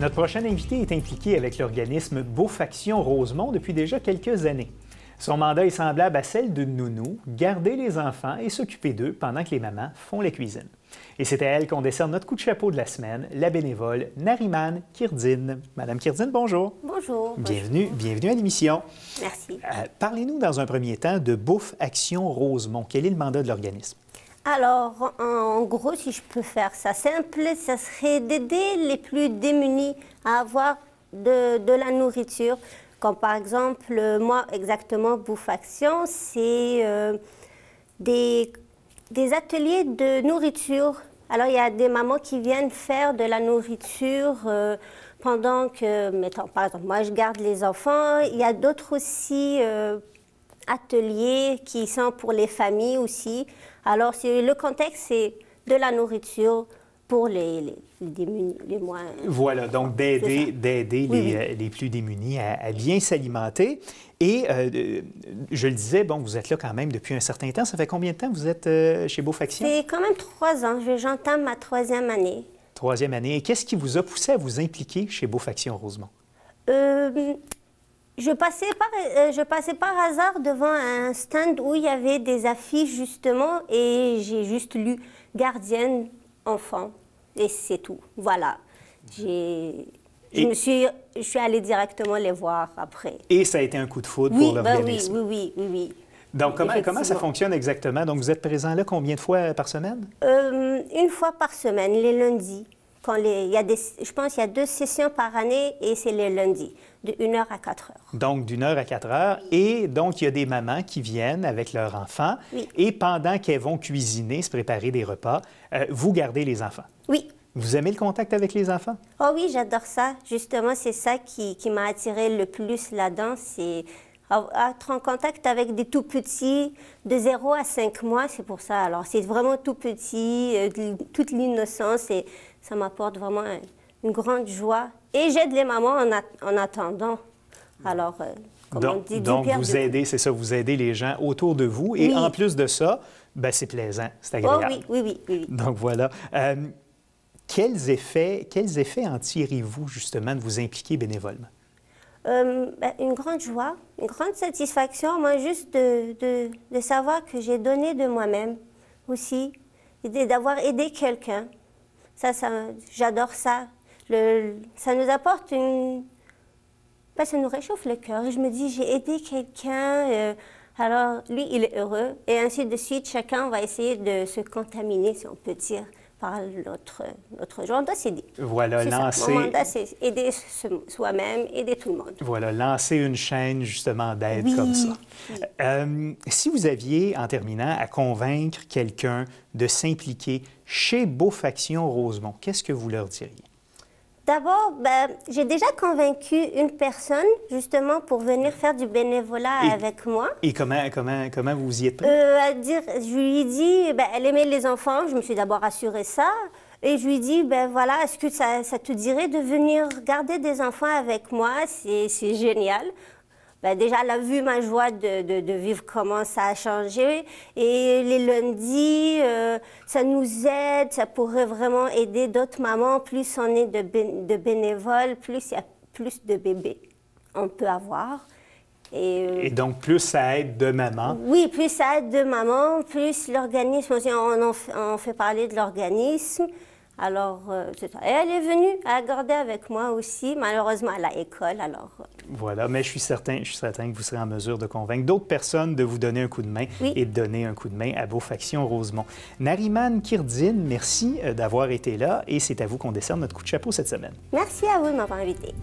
Notre prochain invité est impliqué avec l'organisme Beaufaction Rosemont depuis déjà quelques années. Son mandat est semblable à celle d'une nounou, garder les enfants et s'occuper d'eux pendant que les mamans font la cuisine. Et c'est à elle qu'on décerne notre coup de chapeau de la semaine, la bénévole Nariman Kirdine. Madame Kirdine, bonjour. Bonjour. Bienvenue à l'émission. Merci. Parlez-nous dans un premier temps de Beaufaction Rosemont. Quel est le mandat de l'organisme? Alors, en gros, si je peux faire ça simple, ça serait d'aider les plus démunis à avoir de la nourriture. Comme par exemple, moi, exactement, Beaufaction, c'est des ateliers de nourriture. Alors, il y a des mamans qui viennent faire de la nourriture pendant que, mettons, par exemple, moi, je garde les enfants. Il y a d'autres aussi ateliers qui sont pour les familles aussi. Alors, le contexte, c'est de la nourriture pour les démunis, les moins... Voilà, donc d'aider les plus démunis à bien s'alimenter. Et je le disais, bon, vous êtes là quand même depuis un certain temps. Ça fait combien de temps que vous êtes chez Beaufaction? C'est quand même 3 ans. J'entame ma 3e année. 3e année. Et qu'est-ce qui vous a poussé à vous impliquer chez Beaufaction Rosemont? Je passais par hasard devant un stand où il y avait des affiches, justement, et j'ai juste lu « Gardienne enfant ». Et c'est tout. Voilà. Je suis allée directement les voir après. Et ça a été un coup de foudre pour l'organisme? Oui. Donc, comment ça fonctionne exactement? Donc, vous êtes présent là combien de fois par semaine? Une fois par semaine, les lundis. Je pense qu'il y a 2 sessions par année et c'est les lundis, de 1h à 4h. Donc, d'1h à 4h. Et donc, il y a des mamans qui viennent avec leurs enfants. Oui. Et pendant qu'elles vont cuisiner, se préparer des repas, vous gardez les enfants. Oui. Vous aimez le contact avec les enfants? Oh oui, j'adore ça. Justement, c'est ça qui m'a attirée le plus là-dedans. C'est être en contact avec des tout petits, de 0 à 5 mois, c'est pour ça. Alors, c'est vraiment tout petit, toute l'innocence, et ça m'apporte vraiment une grande joie. Et j'aide les mamans en attendant. Alors, comme on dit, donc vous aidez, c'est ça, vous aidez les gens autour de vous. Et en plus de ça, ben, c'est plaisant, c'est agréable. Oh oui. Donc voilà. Quels effets en tirez-vous, justement, de vous impliquer bénévolement? Une grande joie, une grande satisfaction, moi, juste de savoir que j'ai donné de moi-même aussi, et d'avoir aidé quelqu'un. Ça j'adore ça. Ça nous apporte ça nous réchauffe le cœur. Et je me dis, j'ai aidé quelqu'un, alors lui, il est heureux. Et ainsi de suite, chacun va essayer de se contaminer, si on peut dire, par notre genre. On doit s'aider. Voilà, lancer... Mon mandat, c'est aider soi-même, aider tout le monde. Voilà, lancer une chaîne, justement, d'aide comme ça. Si vous aviez, en terminant, à convaincre quelqu'un de s'impliquer chez Beaufaction Rosemont, qu'est-ce que vous leur diriez? D'abord, j'ai déjà convaincu une personne, justement, pour venir faire du bénévolat avec moi. Et comment vous y êtes pris? Je lui ai dit, elle aimait les enfants, je me suis d'abord assurée ça. Et je lui ai dit, voilà, est-ce que ça te dirait de venir garder des enfants avec moi? C'est génial. Déjà, elle a vu ma joie de vivre, comment ça a changé. Et les lundis, ça nous aide, ça pourrait vraiment aider d'autres mamans. Plus on est de bénévoles, plus il y a plus de bébés on peut avoir. Et donc, plus ça aide de maman? Oui, plus ça aide de maman, plus l'organisme, on fait parler de l'organisme. Alors, c'est ça. Et elle est venue à garder avec moi aussi, malheureusement à l'école, alors... Voilà, mais je suis certain que vous serez en mesure de convaincre d'autres personnes de vous donner un coup de main et de donner un coup de main à Beaufaction Rosemont. Nariman Kirdine, merci d'avoir été là et c'est à vous qu'on décerne notre coup de chapeau cette semaine. Merci à vous de m'avoir invité.